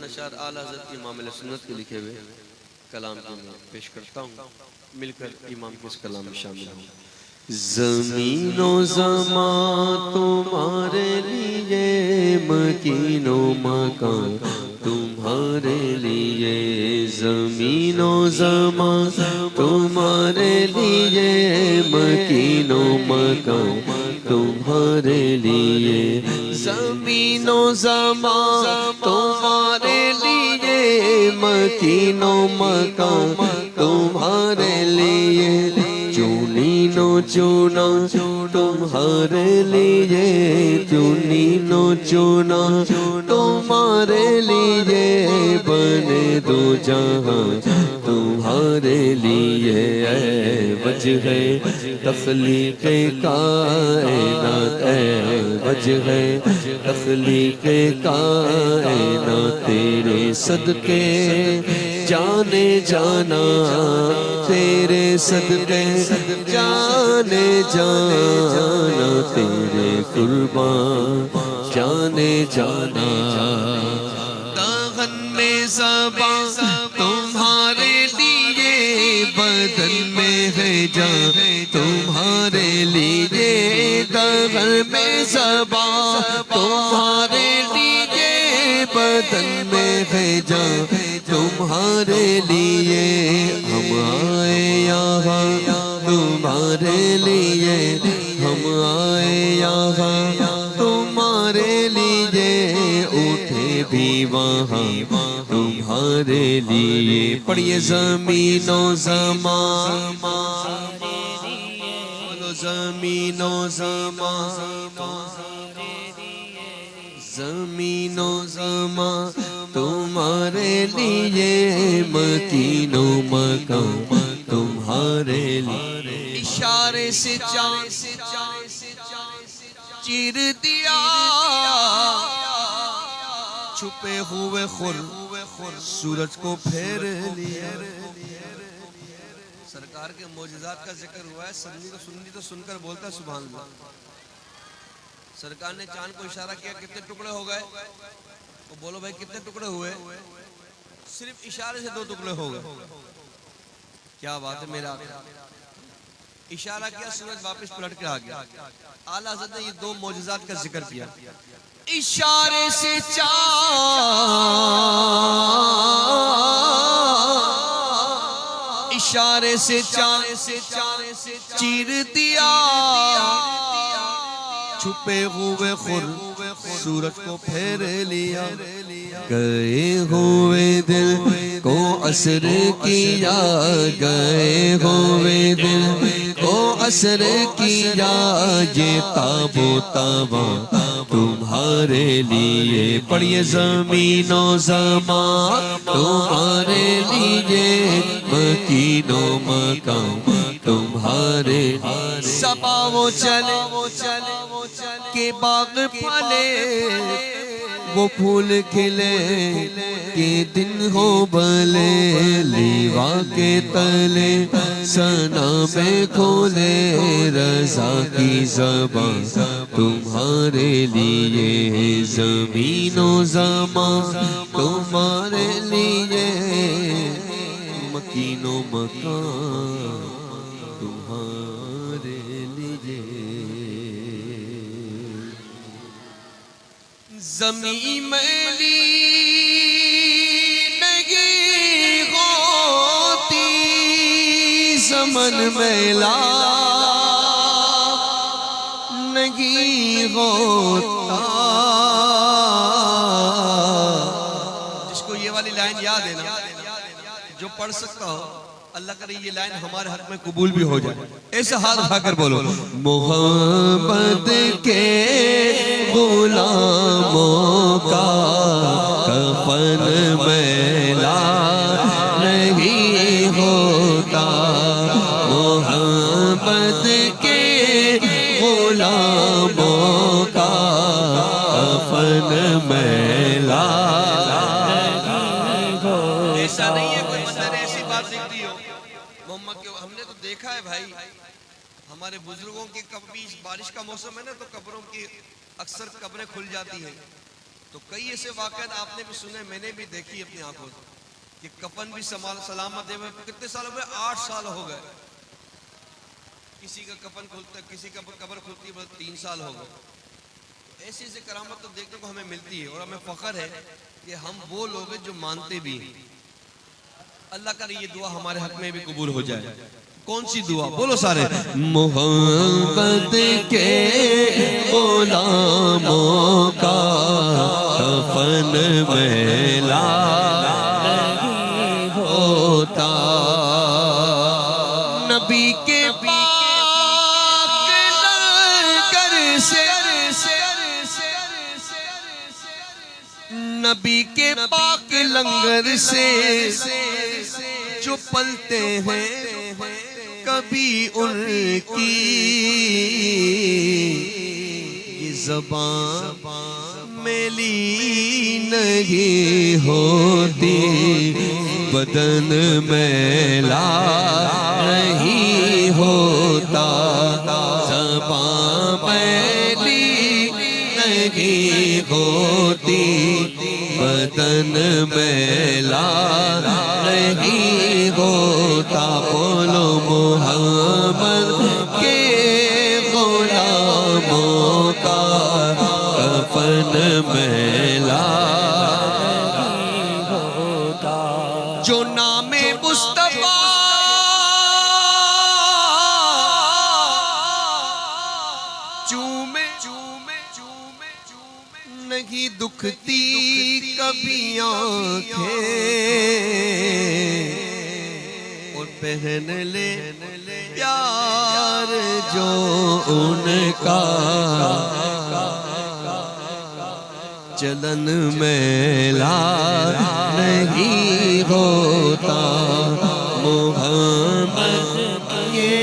چند اشعار اعلی حضرت امام علیہ سنت کے لکھے ہوئے کلام کو میں پیش کرتا ہوں، مل کر امام کے اس کلام میں شامل ہوں۔ زمین و زمان تمہارے لیے، مکین و مکان تمہارے لیے، زمین و زمان تمہارے لیے، مکین و مکان تمہارے لیے، زمین و زمان تمہارے لیے، مکین و مکان تمہارے لیے، چنین و چنا تمہارے لیے، چنین و چنا تمہارے لیے، بنے دو جہاں تمہارے لیے، اے وجہ تخلیق کائنات، اے وجہ تخلیق کائنات، تیرے صدقے جانے جانا، تیرے صدقے جانے جانا، تیرے قربان جانے جانا، داغن میں زبان تمہارے لیے، بدن میں ہے جان تمہارے لیے، داغن میں زبان تمہارے لیے، بدن میں ہے جان تمہارے لیے، ہم آئے یہاں تمہارے لیے، ہم آئے یہاں تمہارے لیے، اٹھے بھی وہاں تمہارے لیے، پڑھیے زمین و زمان، بولو زمین و زمان، زمین و زمان تمہارے لیے، مکین و مکان تمہارے لیے، اشارے سے چاند چیر دیا، چھپے ہوئے خور سورج کو پھیر لیا، سرکار کے معجزات کا ذکر ہوا ہے، سنی تو سن کر بولتا ہے سبحان اللہ۔ سرکار نے چاند کو اشارہ کیا، کتنے ٹکڑے ہو گئے؟ وہ بولو بھائی کتنے ٹکڑے ہوئے؟ صرف اشارے سے 2 ٹکڑے ہو گئے، کیا بات ہے میرا آقا، اشارہ کیا سورج واپس پلٹ کے آ گیا۔ اعلیٰ حضرت نے یہ 2 معجزات کا ذکر کیا، اشارے سے اشارے سے چاند چیر دیا، چھپے ہوئے خور سورج کو پھیر لیا، گئے ہوئے دل کو اثر کیا، گئے ہوئے دل کو اثر کیا، یہ تاب و تاباں تمہارے لیے، پڑھیے زمین و زمان تمہارے لیے، مکین و مکان تمہارے لیے، صبا وہ چلے کہ باغ پھلے، وہ پھول کھلے کہ دن ہو بھلے، لیوا کے تلے ثنا میں کھولے، رضا کی زبان تمہارے لیے، زمین و زمان تمہارے لیے، مکین و مکان تمہارے لیے، زمین میلی نہیں ہوتی، زمن میلا نہیں ہوتا، جس کو یہ والی لائن یاد ہے نا، جو پڑھ سکتا ہو، اللہ کرے یہ لائن ہمارے حق میں قبول بھی ہو جائے، ایسے ہاتھ اٹھا کر بولو، محمد کے غلاموں کا کفن میلا نہیں ہوتا، محمد کے غلاموں کا کفن میلا نہیں ہوتا، ایسا نہیں ہے کوئی بندہ نے ایسی بات لکھتی ہو، محمد کے ہم نے تو دیکھا ہے بھائی، ہمارے بزرگوں کی کبھی بارش کا موسم ہے نا تو قبروں کی اکثر قبریں کھل جاتی ہیں، تو کئی ایسے واقعات آپ نے بھی سنے، میں نے بھی دیکھی اپنی آنکھوں سے کہ کفن بھی سلامت ہے، کتنے سال ہو گئے؟ 8 سال ہو گئے. کسی کا کفن کھلتا ہے، کسی کا قبر کھلتی ہے 3 سال ہو گئے. ایسی ایسی کرامت تو دیکھنے کو ہمیں ملتی ہے، اور ہمیں فخر ہے کہ ہم وہ لوگ ہیں جو مانتے بھی ہیں. اللہ کرے یہ دعا ہمارے حق میں بھی قبول ہو جائے. کون سی دعا؟ بولو سارے. محبت کے غلاموں کا کفن میلا نہیں ہوتا، نبی کے پاک لنگر سے، نبی کے پاک لنگر سے جو پلتے ہیں کبھی ان کی یہ زبان میلی نہیں ہوتی، بدن میلا نہیں ہوتا، زبان میلی نہیں ہوتی، بدن میلا نہیں ہوتا. بولو محمد کے غلاموں کا کفن میلا نہیں ہوتا. جو نام مصطفیٰ چومے نہیں دکھتی کبھی آنکھیں، اور پہن لے پیار جو ان کا چلن میلا نہیں ہوتا. محمد کے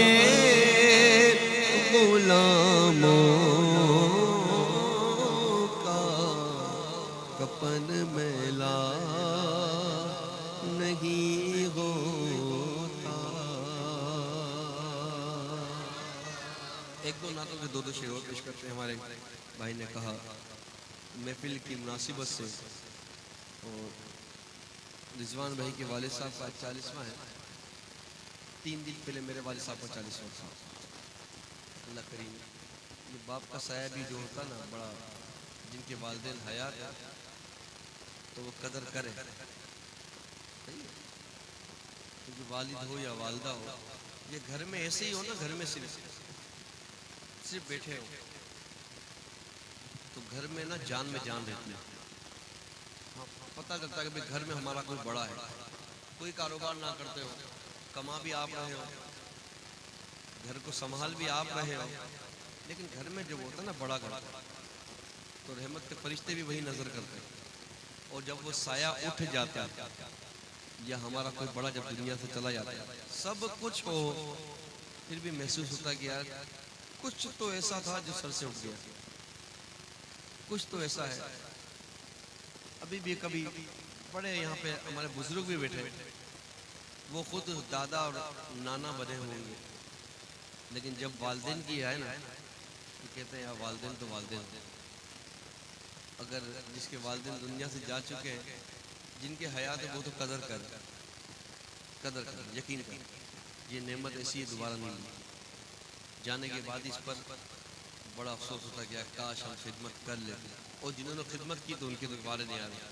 غلاموں کا کفن میلا نہیں ہوتا. ایک دو نعتوں کے دو شعر اور پیش کرتے ہیں. ہمارے بھائی نے کہا محفل کی مناسبت سے، اور رضوان بھائی کے والد صاحب کا 40واں ہے. 3 دن پہلے میرے والد صاحب کا 40واں تھا. اللہ کریم یہ باپ کا سایہ بھی جو ہوتا نا بڑا، جن کے والدین حیات ہے تو وہ قدر کرے. کیونکہ والد ہو یا والدہ ہو، یہ گھر میں ایسے ہی ہو نا، گھر میں صرف بیٹھے ہو تو گھر میں نا جان میں جان رہتی ہے. پتہ چلتا ہے کہ گھر میں ہمارا کوئی بڑا ہے. کوئی کاروبار نہ کرتے ہو، کما بھی آپ رہے ہو، گھر کو سنبھال بھی آپ رہے ہو، لیکن گھر میں جب ہوتا ہے نا بڑا گھر تو رحمت کے فرشتے بھی وہی نظر کرتے ہیں. اور جب وہ سایہ اٹھ جاتا ہے یا ہمارا کوئی بڑا جب دنیا سے چلا جاتا ہے، سب کچھ ہو پھر بھی محسوس ہوتا ہے کہ یار کچھ تو ایسا تھا جو سر سے اٹھ گیا، کچھ تو ایسا ہے. ابھی بھی کبھی بڑے یہاں پہ ہمارے بزرگ بھی بیٹھے، وہ خود دادا اور نانا بنے ہوں گے، لیکن جب والدین کی آئے نا تو کہتے ہیں یار والدین تو والدین. اگر جس کے والدین دنیا سے جا چکے ہیں، جن کے حیات ہے وہ تو قدر کر، یقین کر. یہ نعمت ایسی دوبارہ نہیں ملی. جانے کے بعد اس پر بڑا افسوس ہوتا کہ کاش ہم خدمت کر لیتے، اور جنہوں نے خدمت کی تو ان کے دوبارہ نہیں آ رہے.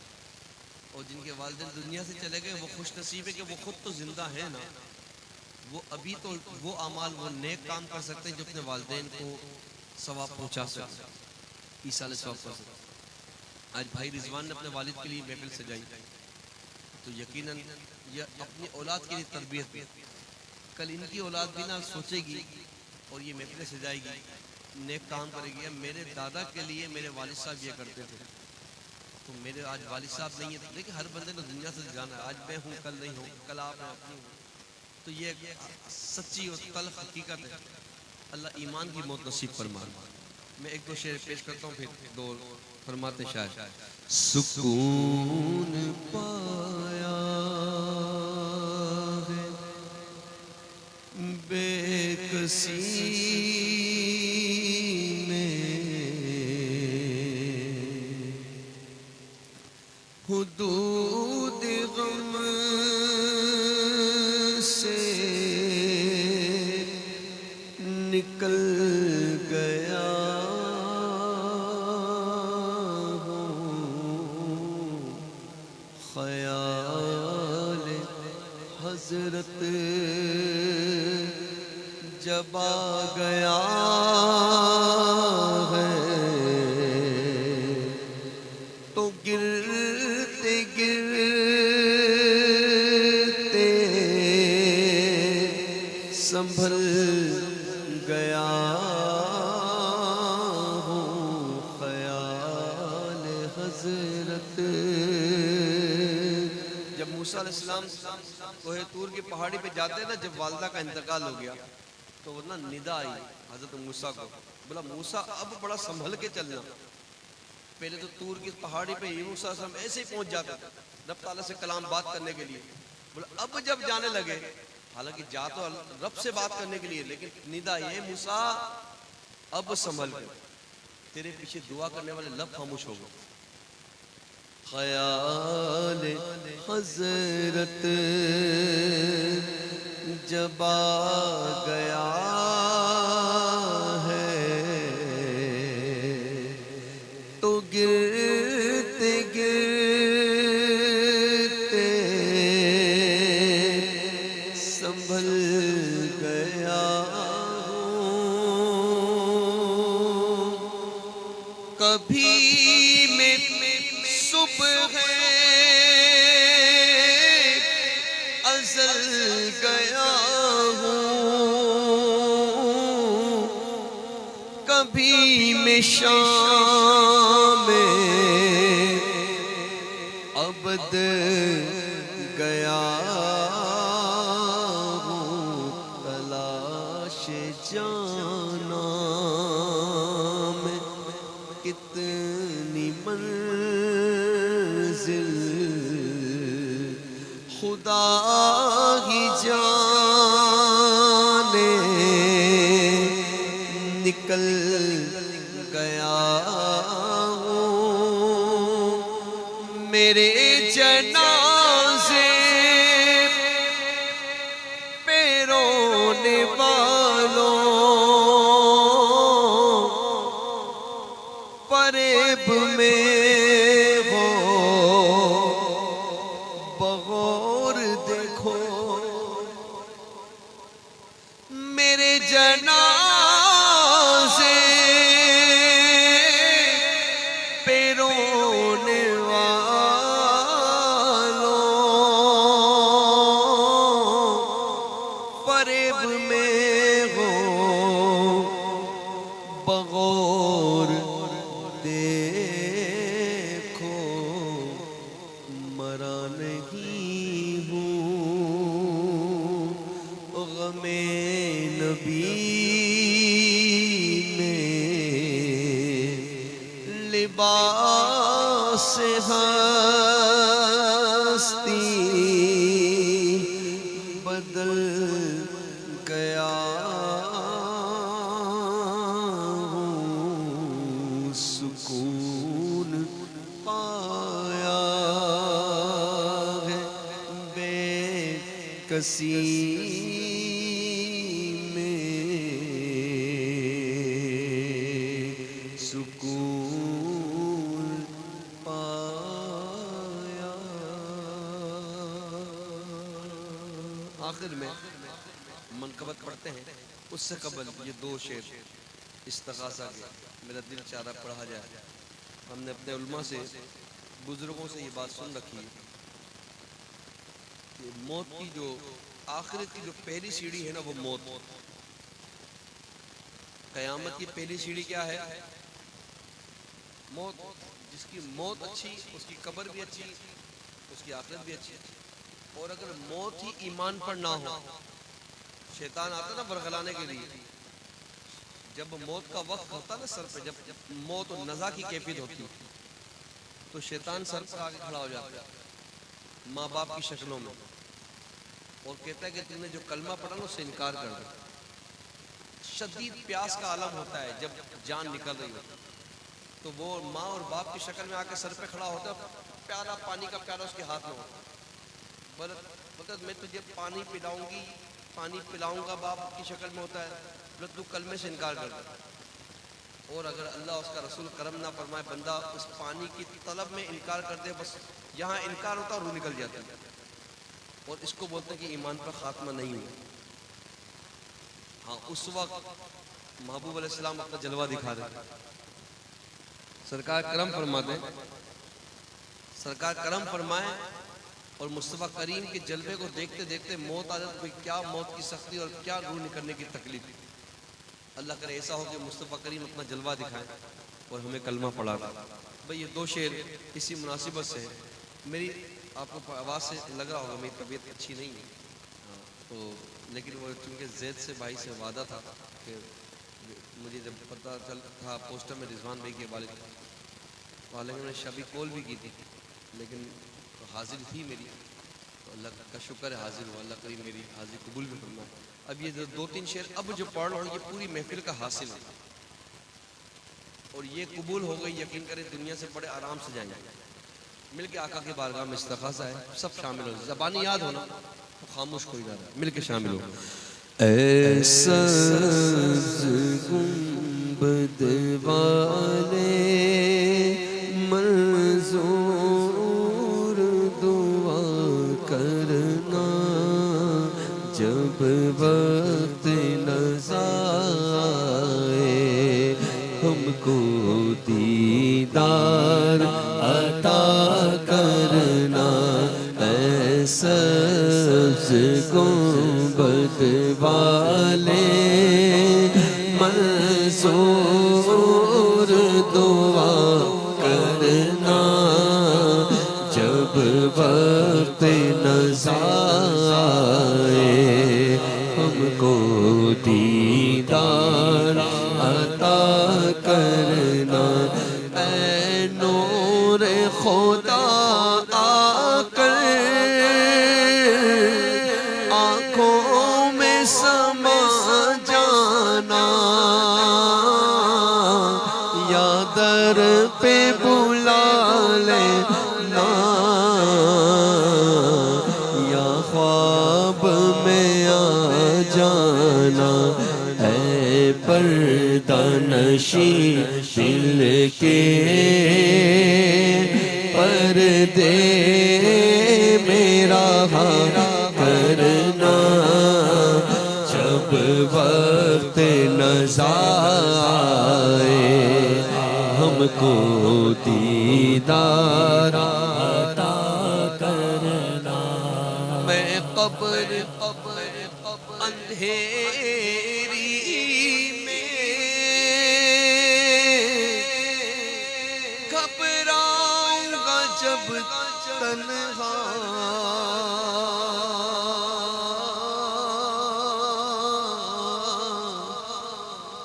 اور جن کے والدین دنیا سے چلے گئے وہ خوش نصیب ہے کہ وہ خود تو زندہ ہیں نا، وہ ابھی تو وہ اعمال، وہ نیک کام کر سکتے ہیں جو اپنے والدین کو ثواب پہنچا سکتے، ایصال ثواب کر سکتے. آج بھائی رضوان نے اپنے والد کے لیے محفل سجائی تو یقیناً یہ اپنی اولاد کے لیے تربیت ہے. کل ان کی اولاد بھی نہ سوچے گی اور یہ محفل سجائے گی، نیک کام کرے گی. میرے دادا کے لیے میرے والد صاحب یہ کرتے تھے تو میرے آج والد صاحب نہیں ہیں، لیکن ہر بندے نے دنیا سے جانا ہے. آج میں ہوں کل نہیں ہوں، کل آپ ہیں اپنی ہوں. تو یہ سچی اور تلخ حقیقت ہے. اللہ ایمان کی موت نصیب فرمائے. میں ایک دو شعر پیش کرتا ہوں پھر دو فرماتے شاید. سکون پایا ہے بے کسی نے، حدود غم سے نکل گیا ہوں، خیال حضرت جب آ گیا ہے تو گرتے گرتے سنبھل گیا ہوں، خیال حضرت۔ جب موسیٰ علیہ السلام کوہ طور کی پہاڑی پہ جاتے ہیں نا، جب والدہ کا انتقال ہو گیا تو وہ ندا آئی حضرت موسیٰ کو، بولا موسیٰ اب بڑا سنبھل کے چلنا۔ پہلے تو طور کی پہاڑی پہ موسیٰ علیہ السلام ایسے ہی پہنچ جاتا تھا رب تعالیٰ سے کلام بات کرنے کے لیے، بولا اب جب جانے لگے، حالانکہ جا تو رب سے بات کرنے کے لیے، لیکن ندا یہ موسیٰ اب سنبھل گئے، تیرے پیچھے دعا کرنے والے لب خاموش ہو گئے۔ خیال حضرت جب آ گیا ہے تو گرتے گرتے سنبھل گیا ہوں، کبھی میں صبح ازل گیا ہوں، کبھی میں شام ابد گیا ہوں، تلاش جانا میں کتنی منزل خدا ہی جانے، نکل گیا ہوں، میرے جنازے پہ رونے والوں فریب میں ہو بغور دیکھو، میرے جنازے پہ رونے والوں فریب میں ہو بغور دیکھو، مرا نہیں ہوں غم نبی میں، لباس ہستی بدل گیا ہوں، سکون پایا ہے بے کسی میں، سکون پایا۔ آخر میں منقبت پڑھتے ہیں، اس سے قبل یہ دو شعر استغاثہ کے میرا دل چاہ رہا پڑھا جائے۔ ہم نے اپنے علماء سے، بزرگوں سے یہ بات سن رکھی ہے کہ موت کی جو آخرت کی جو پہلی سیڑھی ہے نا، وہ موت، قیامت کی پہلی سیڑھی کیا ہے؟ موت۔ جس کی موت اچھی اس کی قبر بھی اچھی، اس کی آخرت بھی اچھی۔ اور اگر موت ہی ایمان پر نہ ہو، شیطان آتا نا برگلانے کے لیے، جب موت کا وقت ہوتا نا سر پہ، جب موت و نزا کی کیفیت ہوتی تو شیطان سر پر آگے کھڑا ہو جاتا ہے ماں باپ کی شکلوں میں، اور کہتا ہے کہ تم نے جو کلمہ پڑھا نا اس سے انکار کر دو۔ شدید پیاس کا عالم ہوتا ہے جب جان نکل رہی ہوتی، تو وہ ماں اور باپ کی شکل میں آ کے سر پہ کھڑا ہوتا ہے، پیالہ پانی کا پیالہ اس کے ہاتھ میں ہوتا ہے، بولتا میں تجھے پانی پلاؤں گی، پانی پلاؤں گا باپ کی شکل میں ہوتا ہے، بولتا تو کلمے سے انکار کر دے، اور اگر اللہ اس کا رسول کرم نہ فرمائے بندہ اس پانی کی طلب میں انکار کر دے، بس یہاں انکار ہوتا ہے روح نکل جاتا ہے، اور اس کو بولتے ہیں کہ ایمان پر خاتمہ نہیں ہوا۔ ہاں اس وقت محبوب علیہ السلام اپنا جلوہ دکھا رہے، سرکار کرم فرما دیں، سرکار کرم فرمائے، اور مصطفیٰ کریم کے جلوے کو دیکھتے دیکھتے موت آ جاتی، کیا موت کی سختی اور کیا روح نکلنے کی تکلیف۔ اللہ کرے ایسا ہو کہ مصطفیٰ کریم اپنا جلوہ دکھائے اور ہمیں کلمہ پڑھا دیں۔ بھئی یہ دو شعر اسی مناسبت سے ہے۔ میری آپ کو آواز سے لگ رہا ہوگا میری طبیعت اچھی نہیں ہے، تو لیکن وہ چونکہ زید سے بھائی سے وعدہ تھا کہ مجھے جب پتہ چل تھا پوسٹر میں رضوان بھائی کے والد، حالانکہ میں نے شبی کال بھی کی تھی لیکن حاضر تھی میری، تو اللہ کا شکر ہے حاضر ہوا، اللہ کریم میری حاضری قبول بھی فرمائے۔ اب یہ دو تین شعر اب جو پڑھ رہا ہوں یہ پوری محفل کا حاصل ہے، اور یہ قبول ہو گئی، یقین کریں دنیا سے بڑے آرام سے جائیں گے۔ مل کے آقا کی بارگاہ میں استغاثہ ہے، سب شامل ہو، زبانی یاد ہونا تو خاموش کوئی نہ رہے، مل کے شامل ہو۔ ایسا گنبد والے منظور دعا کرنا، جب وقت نظر آئے ہم کو دیدار عطا کرنا، ایسا گنبد والے منظور دعا کرنا، جب وقت نظر آئے ہم کو دیدار عطا کرنا، اے نور خدا آ کر آنکھوں میں سما جانا، یا در پہ بلا لینا، یا خواب میں آ جانا، اے پردہ نشین دل کے پردے میرا کرنا، جب وقت نظر آئے ہم کو دیدار عطا کرنا، میں قبر اندھیری میں گھبراؤں گا جب تنہا،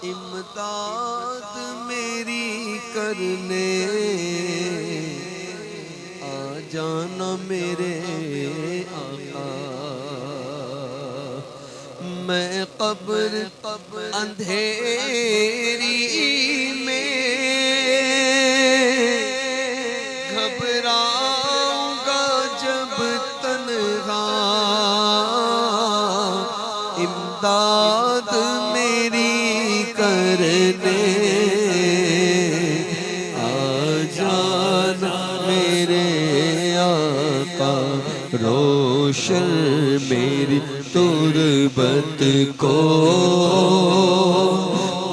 امداد میری کرنے آ جانا میرے آقا، میں قبر اندھیری میں گھبراؤں گا جب تنہا، امداد میری کرنے آ جانا میرے آقا، روشن میری تربت کو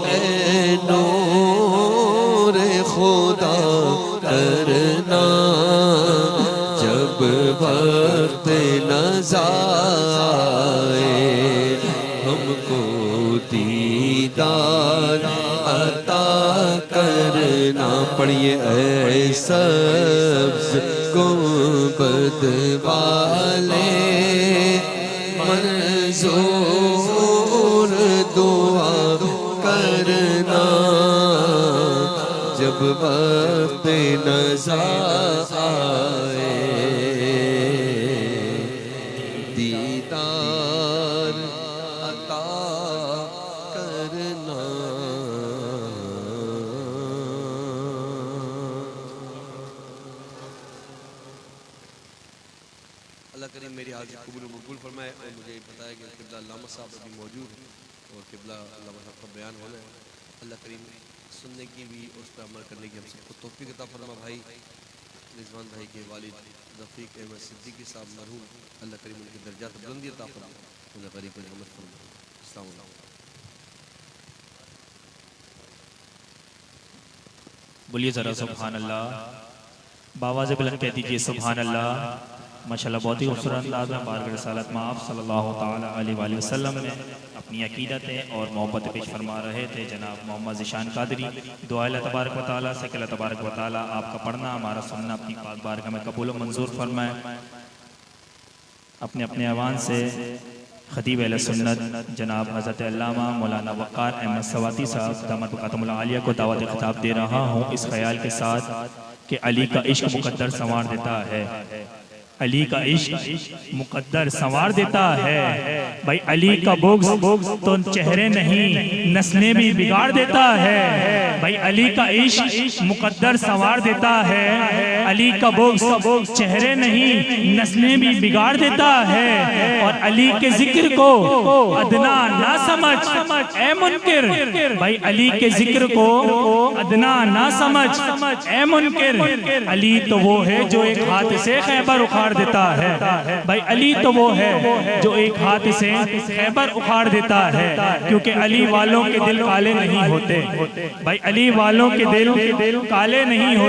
اے نور خدا کرنا، جب وقت نظر آئے ہم کو دیدار عطا کرنا، پڑھیے اے سبز گنبد والے منظور دعا کرنا، جب وقت نظر آئے دیدار عطا کرنا۔ اللہ کریم میری حاضری قبول و مقبول فرمائے. اور مجھے بتایا کہ قبلہ علامہ صاحب ابھی موجود ہیں اور قبلہ علامہ صاحب کا بیان ہونا ہے. اللہ کریم سننے کی بھی اس پر عمل کرنے کی ہم سب کو توفیق عطا فرما. بھائی رضوان بھائی کے والد رفیق احمد صدیقی صاحب مرحوم، اللہ کریم ان کے درجات بلندی عطا فرما. اللہ کریم کو رحمت فرما. السلام علیکم. بولیے ذرا سبحان اللہ. باواز بلند کہہ دیجئے سبحان اللہ. ماشاءاللہ بہت ہی خوبصورت انداز میں بارگاہ رسالت میں آپ صلی اللہ تعالیٰ علیہ وآلہ وسلم میں اپنی عقیدتیں اور محبت پیش فرما رہے تھے جناب محمد ذیشان قادری. دعا اللہ تبارک و تعالیٰ سے کہ اللہ تبارک و تعالیٰ آپ کا پڑھنا ہمارا سننا اپنی پاک بارگاہ میں قبول و منظور فرمائے. اپنے اپنے ایوان سے خطیب اہل سنت جناب حضرت علامہ مولانا وقار احمد سواتی صاحب دامت برکاتہم العالیہ کو دعوت خطاب دے رہا ہوں اس خیال کے ساتھ کہ علی کا عشق مقدر سنوار دیتا ہے. علی کا عشق مقدر سنوار دیتا ہے. بھائی علی کا بغض تو چہرے نہیں نسلیں بھی بگاڑ دیتا ہے. بھائی علی کا عشق مقدر سنوار دیتا ہے. علی کا بغض چہرے نہیں نسلیں بھی بگاڑ دیتا ہے. اور علی کے ذکر کو ادنا نہ سمجھ اے منکر. بھائی علی کے ذکر کو ادنا نہ سمجھ اے منکر. علی تو وہ ہے جو ایک ہاتھ سے خیبر اکھاڑ دیتا ہے. بھائی علی تو وہ ہے جو ایک ہاتھ سے خیبر اکھاڑ دیتا ہے. کیونکہ علی والوں کے دل کالے نہیں ہوتے. بھائی علی والوں کے دل کالے نہیں ہوتے.